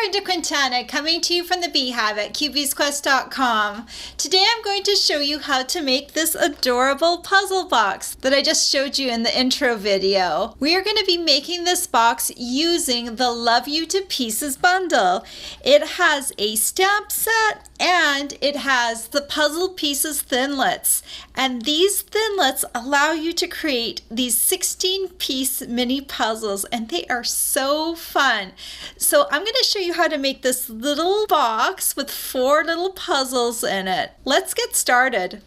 Brenda Quintana coming to you from the Beehive at QBsQuest.com. Today I'm going to show you how to make this adorable puzzle box that I just showed you in the intro video. We are going to be making this box using the Love You to Pieces bundle. It has a stamp set and it has the puzzle pieces thinlits. And these thinlits allow you to create these 16-piece mini puzzles, and they are so fun. So I'm going to show you how to make this little box with 4 little puzzles in it. Let's get started.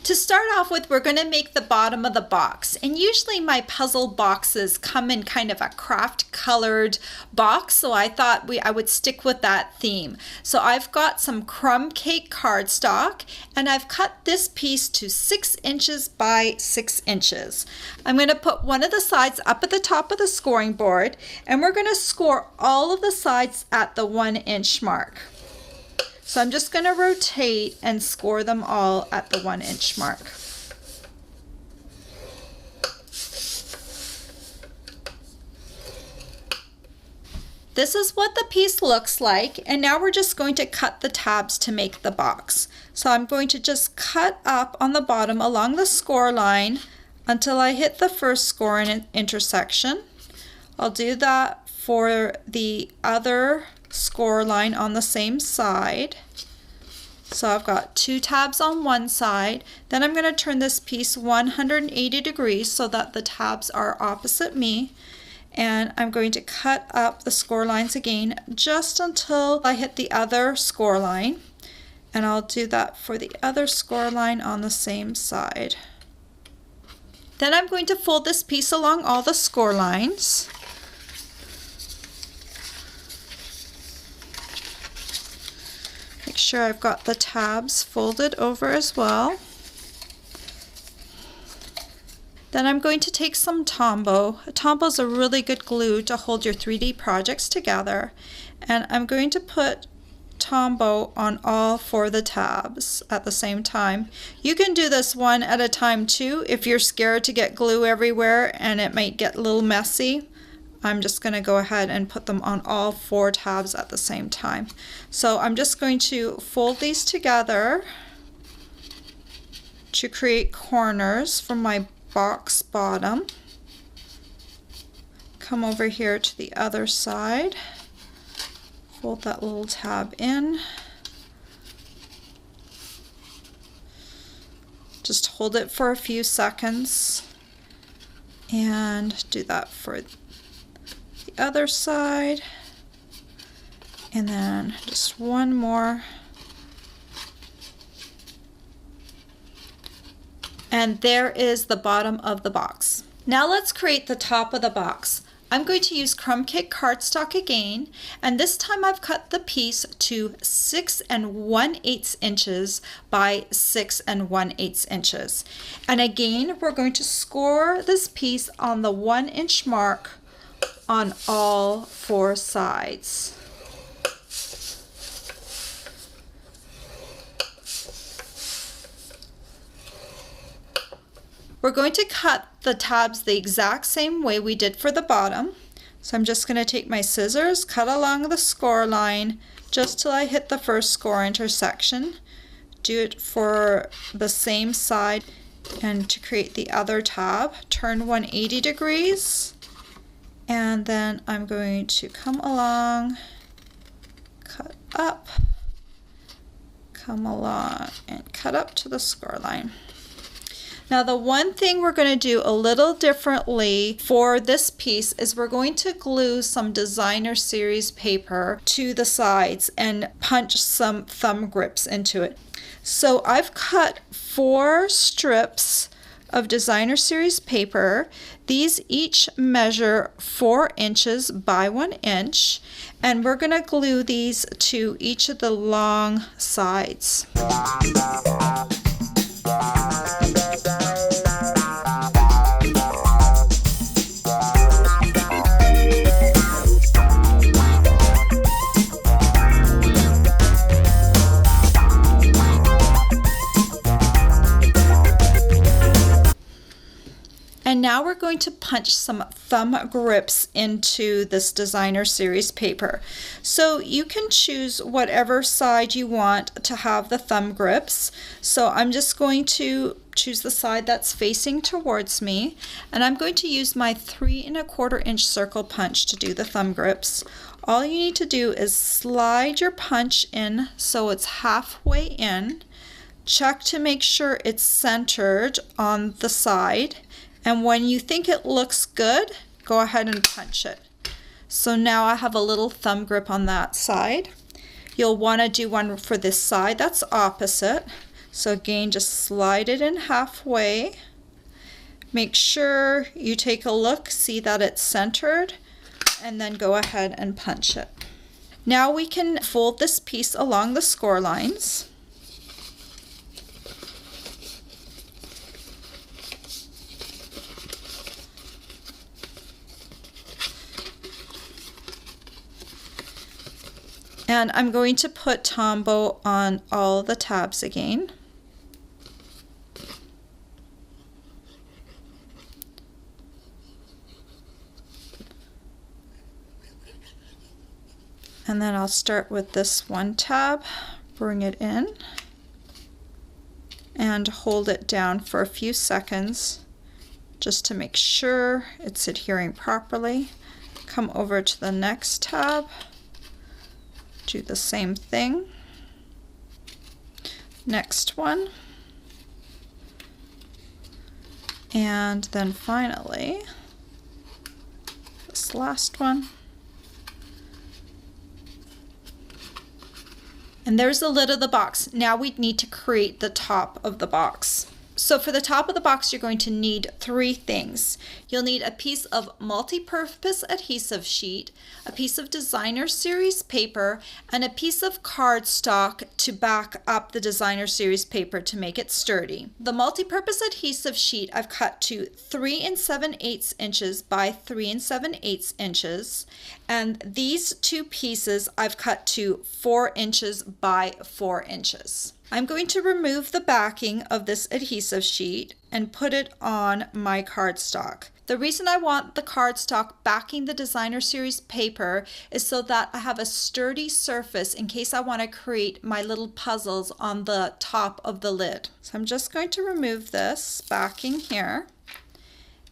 To start off with, we're going to make the bottom of the box, and usually my puzzle boxes come in kind of a craft colored box, so I thought I would stick with that theme. So I've got some crumb cake cardstock, and I've cut this piece to 6 inches by 6 inches. I'm going to put one of the sides up at the top of the scoring board, and we're going to score all of the sides at the 1-inch mark. So I'm just going to rotate and score them all at the 1-inch mark. This is what the piece looks like, and now we're just going to cut the tabs to make the box. So I'm going to just cut up on the bottom along the score line until I hit the first score intersection. I'll do that for the other score line on the same side. So I've got 2 tabs on one side. Then I'm going to turn this piece 180 degrees so that the tabs are opposite me. And I'm going to cut up the score lines again just until I hit the other score line. And I'll do that for the other score line on the same side. Then I'm going to fold this piece along all the score lines. Make sure I've got the tabs folded over as well. Then I'm going to take some Tombow. Tombow is a really good glue to hold your 3D projects together. And I'm going to put Tombow on all 4 of the tabs at the same time. You can do this one at a time too if you're scared to get glue everywhere and it might get a little messy. I'm just going to go ahead and put them on all 4 tabs at the same time. So I'm just going to fold these together to create corners from my box bottom. Come over here to the other side. Fold that little tab in. Just hold it for a few seconds and do that for the other side, and then just one more, and there is the bottom of the box. Now let's create the top of the box. I'm going to use crumb cake cardstock again, and this time I've cut the piece to 6 1/8 inches by 6 1/8 inches. And again, we're going to score this piece on the 1-inch mark on all 4 sides. We're going to cut the tabs the exact same way we did for the bottom. So I'm just going to take my scissors, cut along the score line just till I hit the first score intersection. Do it for the same side, and to create the other tab, turn 180 degrees. And then I'm going to come along, cut up, come along, and cut up to the score line. Now the one thing we're going to do a little differently for this piece is we're going to glue some designer series paper to the sides and punch some thumb grips into it. So I've cut 4 strips of designer series paper. These each measure 4 inches by 1 inch, and we're going to glue these to each of the long sides. And now now we're going to punch some thumb grips into this designer series paper. So you can choose whatever side you want to have the thumb grips. So I'm just going to choose the side that's facing towards me, and I'm going to use my 3 1/4 inch circle punch to do the thumb grips. All you need to do is slide your punch in so it's halfway in. Check to make sure it's centered on the side, and when you think it looks good, go ahead and punch it. So now I have a little thumb grip on that side. You'll want to do one for this side that's opposite. So again, just slide it in halfway. Make sure you take a look, see that it's centered, and then go ahead and punch it. Now we can fold this piece along the score lines. And I'm going to put Tombow on all the tabs again. And then I'll start with this one tab, bring it in, and hold it down for a few seconds just to make sure it's adhering properly. Come over to the next tab, do the same thing. Next one. And then finally, this last one. And there's the lid of the box. Now we need to create the top of the box. So for the top of the box, you're going to need 3 things. You'll need a piece of multi-purpose adhesive sheet, a piece of designer series paper, and a piece of cardstock to back up the designer series paper to make it sturdy. The multi-purpose adhesive sheet I've cut to 3 7/8 inches by 3 7/8 inches, and these 2 pieces I've cut to 4 inches by 4 inches. I'm going to remove the backing of this adhesive sheet and put it on my cardstock. The reason I want the cardstock backing the designer series paper is so that I have a sturdy surface in case I want to create my little puzzles on the top of the lid. So I'm just going to remove this backing here,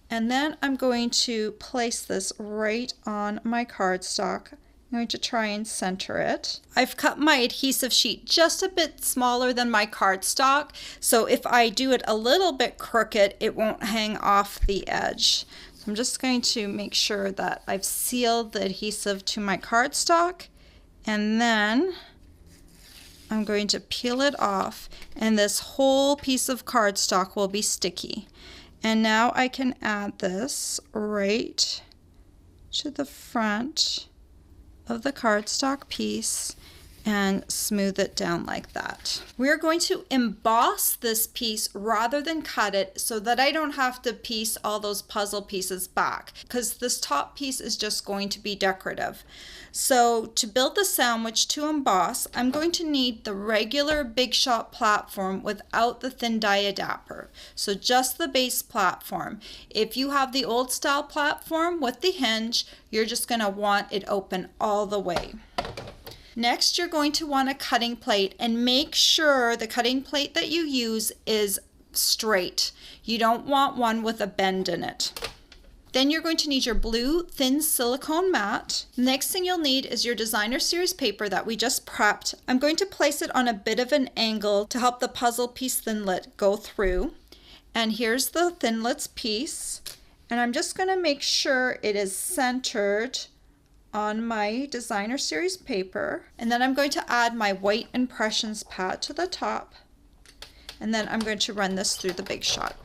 and then I'm going to place this right on my cardstock. I'm going to try and center it. I've cut my adhesive sheet just a bit smaller than my cardstock, so if I do it a little bit crooked, it won't hang off the edge. So I'm just going to make sure that I've sealed the adhesive to my cardstock, and then I'm going to peel it off, and this whole piece of cardstock will be sticky. And now I can add this right to the front of the cardstock piece and smooth it down like that. We're going to emboss this piece rather than cut it so that I don't have to piece all those puzzle pieces back, because this top piece is just going to be decorative. So to build the sandwich to emboss, I'm going to need the regular Big Shot platform without the thin die adapter. So just the base platform. If you have the old style platform with the hinge, you're just going to want it open all the way. Next, you're going to want a cutting plate, and make sure the cutting plate that you use is straight. You don't want one with a bend in it. Then you're going to need your blue thin silicone mat. Next thing you'll need is your designer series paper that we just prepped. I'm going to place it on a bit of an angle to help the puzzle piece thinlet go through. And here's the thinlits piece. And I'm just going to make sure it is centered on my designer series paper. And then I'm going to add my white Impressions pad to the top. And then I'm going to run this through the Big Shot.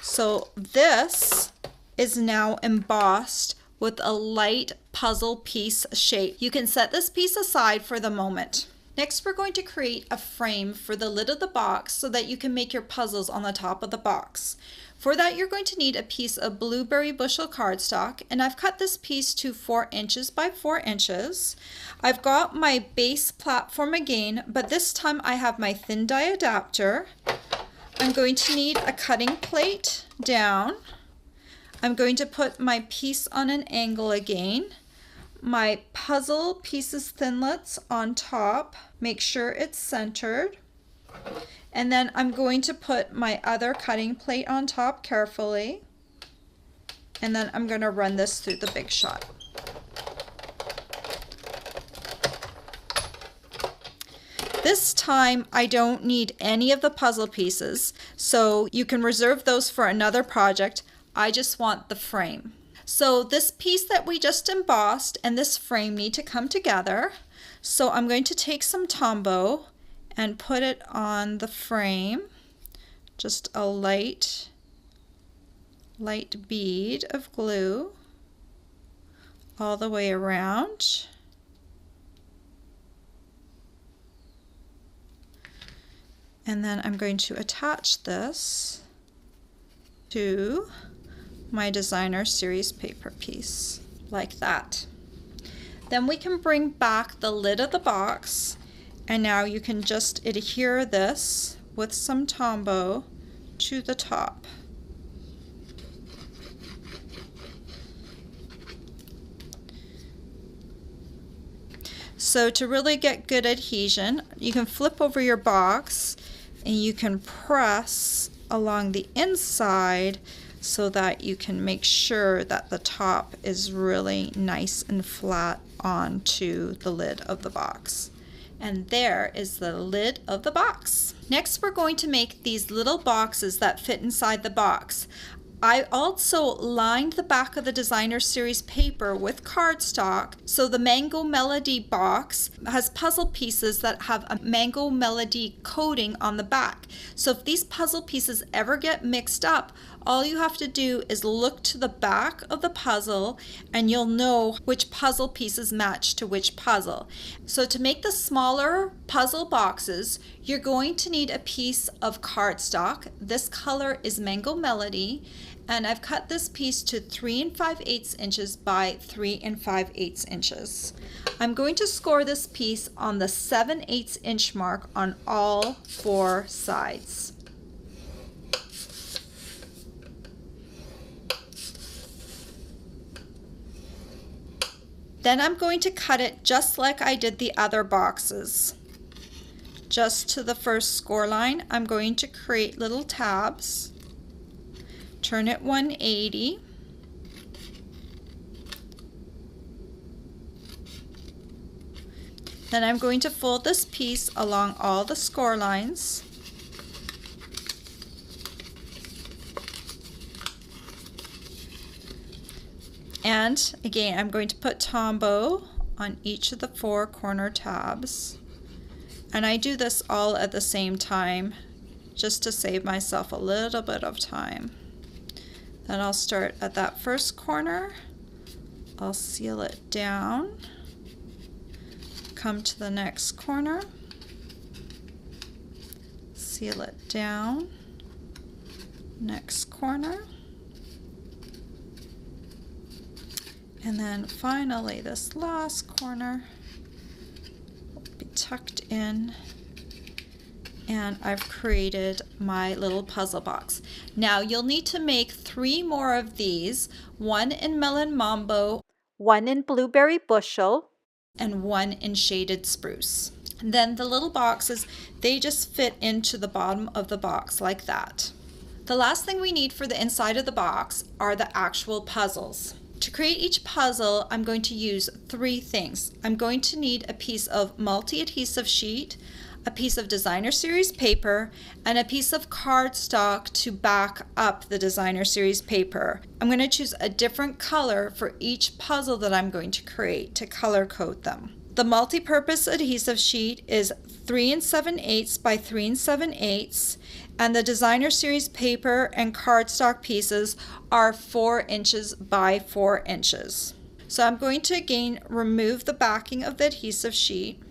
So this is now embossed with a light puzzle piece shape. You can set this piece aside for the moment. Next, we're going to create a frame for the lid of the box so that you can make your puzzles on the top of the box. For that, you're going to need a piece of blueberry bushel cardstock, and I've cut this piece to 4 inches by 4 inches. I've got my base platform again, but this time I have my thin die adapter. I'm going to need a cutting plate down. I'm going to put my piece on an angle again. My puzzle pieces thinlits on top. Make sure it's centered. And then I'm going to put my other cutting plate on top carefully. And then I'm going to run this through the Big Shot. This time I don't need any of the puzzle pieces, so you can reserve those for another project. I just want the frame. So this piece that we just embossed and this frame need to come together. So I'm going to take some Tombow and put it on the frame. Just a light bead of glue all the way around. And then I'm going to attach this to my designer series paper piece like that. Then we can bring back the lid of the box, and now you can just adhere this with some Tombow to the top. So to really get good adhesion, you can flip over your box and you can press along the inside so that you can make sure that the top is really nice and flat onto the lid of the box. And there is the lid of the box. Next, we're going to make these little boxes that fit inside the box. I also lined the back of the designer series paper with cardstock, so the Mango Melody box has puzzle pieces that have a Mango Melody coating on the back. So if these puzzle pieces ever get mixed up, all you have to do is look to the back of the puzzle and you'll know which puzzle pieces match to which puzzle. So to make the smaller puzzle boxes, you're going to need a piece of cardstock. This color is Mango Melody, and I've cut this piece to 3 5/8 inches by 3 5/8 inches. I'm going to score this piece on the 7/8 inch mark on all 4 sides. Then I'm going to cut it just like I did the other boxes. Just to the first score line, I'm going to create little tabs, turn it 180, then I'm going to fold this piece along all the score lines. And again, I'm going to put Tombow on each of the 4 corner tabs. And I do this all at the same time just to save myself a little bit of time. Then I'll start at that first corner. I'll seal it down. Come to the next corner. Seal it down. Next corner. And then finally this last corner will be tucked in, and I've created my little puzzle box. Now you'll need to make 3 more of these, 1 in Melon Mambo, 1 in Blueberry Bushel, and 1 in Shaded Spruce. And then the little boxes, they just fit into the bottom of the box like that. The last thing we need for the inside of the box are the actual puzzles. To create each puzzle, I'm going to use 3 things. I'm going to need a piece of multi-adhesive sheet, a piece of designer series paper, and a piece of cardstock to back up the designer series paper. I'm going to choose a different color for each puzzle that I'm going to create to color code them. The multi-purpose adhesive sheet is 3 7/8 by 3 7/8, and the designer series paper and cardstock pieces are 4 inches by 4 inches. So I'm going to again remove the backing of the adhesive sheet,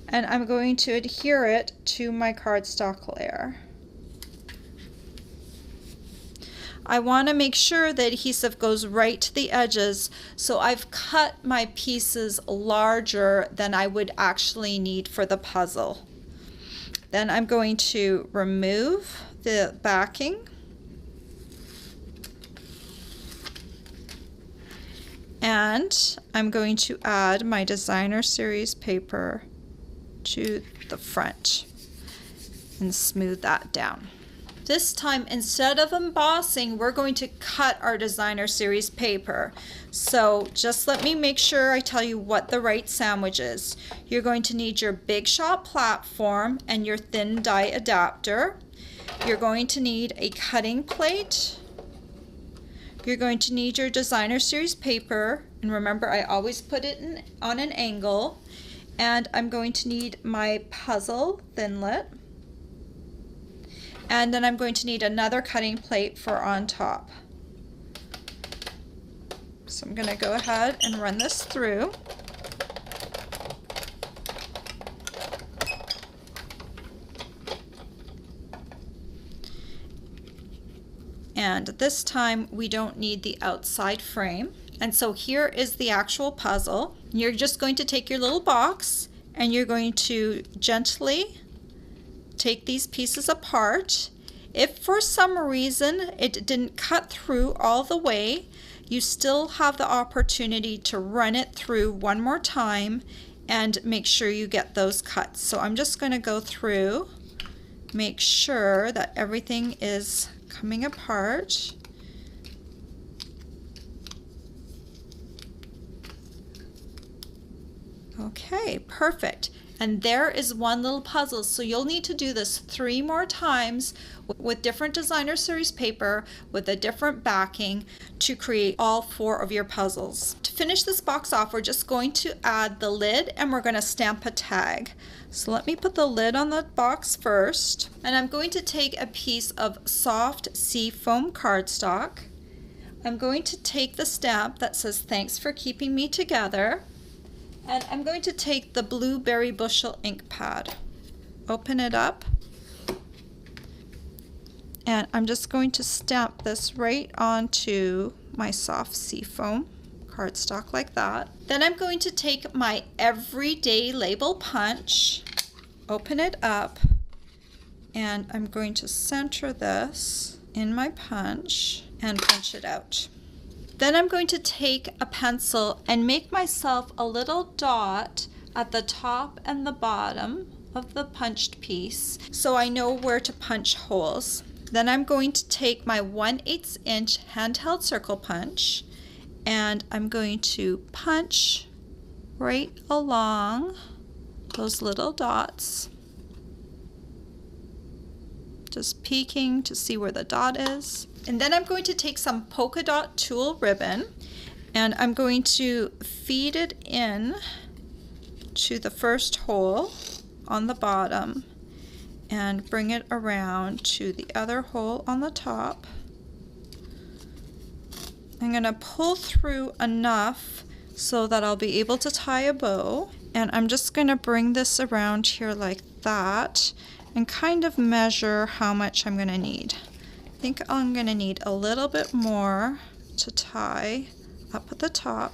and I'm going to adhere it to my cardstock layer. I want to make sure the adhesive goes right to the edges, so I've cut my pieces larger than I would actually need for the puzzle. Then I'm going to remove the backing. And I'm going to add my designer series paper to the front and smooth that down. This time, instead of embossing, we're going to cut our designer series paper. So just let me make sure I tell you what the right sandwich is. You're going to need your Big Shot platform and your thin die adapter. You're going to need a cutting plate. You're going to need your designer series paper, and remember I always put it on an angle. And I'm going to need my puzzle thinlet. And then I'm going to need another cutting plate for on top. So I'm going to go ahead and run this through. And this time we don't need the outside frame. And so here is the actual puzzle. You're just going to take your little box and you're going to gently take these pieces apart. If for some reason it didn't cut through all the way, you still have the opportunity to run it through one more time and make sure you get those cuts. So I'm just going to go through, make sure that everything is coming apart. Okay, perfect. And there is one little puzzle. So you'll need to do this 3 more times with different designer series paper with a different backing to create all 4 of your puzzles. To finish this box off, we're just going to add the lid and we're going to stamp a tag. So let me put the lid on the box first, and I'm going to take a piece of soft sea foam cardstock. I'm going to take the stamp that says "Thanks for keeping me together," and I'm going to take the blueberry Bushel ink pad. Open it up, and I'm just going to stamp this right onto my soft sea foam cardstock like that. Then I'm going to take my everyday label punch, open it up, and I'm going to center this in my punch and punch it out. Then I'm going to take a pencil and make myself a little dot at the top and the bottom of the punched piece so I know where to punch holes. Then I'm going to take my 1/8 inch handheld circle punch and I'm going to punch right along those little dots, just peeking to see where the dot is. And then I'm going to take some Polka Dot Tulle ribbon and I'm going to feed it in to the first hole on the bottom and bring it around to the other hole on the top. I'm going to pull through enough so that I'll be able to tie a bow, and I'm just going to bring this around here like that and kind of measure how much I'm going to need. I think I'm going to need a little bit more to tie up at the top,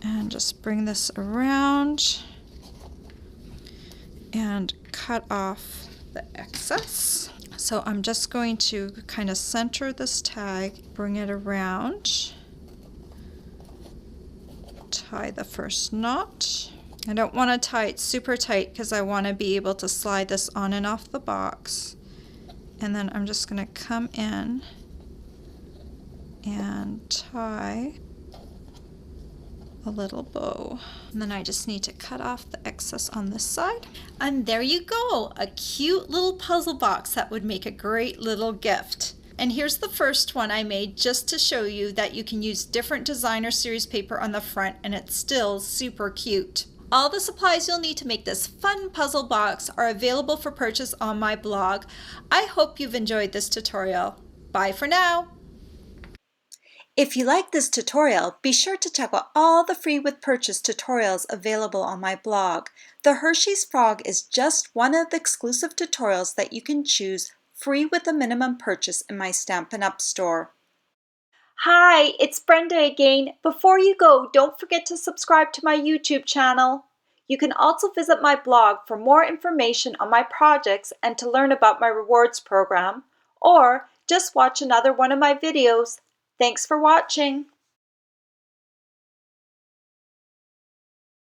and just bring this around and cut off the excess. So I'm just going to kind of center this tag, bring it around, tie the first knot. I don't want to tie it super tight because I want to be able to slide this on and off the box. And then I'm just going to come in and tie a little bow. And then I just need to cut off the excess on this side. And there you go, a cute little puzzle box that would make a great little gift. And here's the first one I made just to show you that you can use different designer series paper on the front and it's still super cute. All the supplies you'll need to make this fun puzzle box are available for purchase on my blog. I hope you've enjoyed this tutorial. Bye for now. If you like this tutorial, be sure to check out all the free with purchase tutorials available on my blog. The Hershey's Frog is just one of the exclusive tutorials that you can choose free with a minimum purchase in my Stampin' Up! Store. Hi, it's Brenda again. Before you go, don't forget to subscribe to my YouTube channel. You can also visit my blog for more information on my projects and to learn about my rewards program, or just watch another one of my videos. Thanks for watching.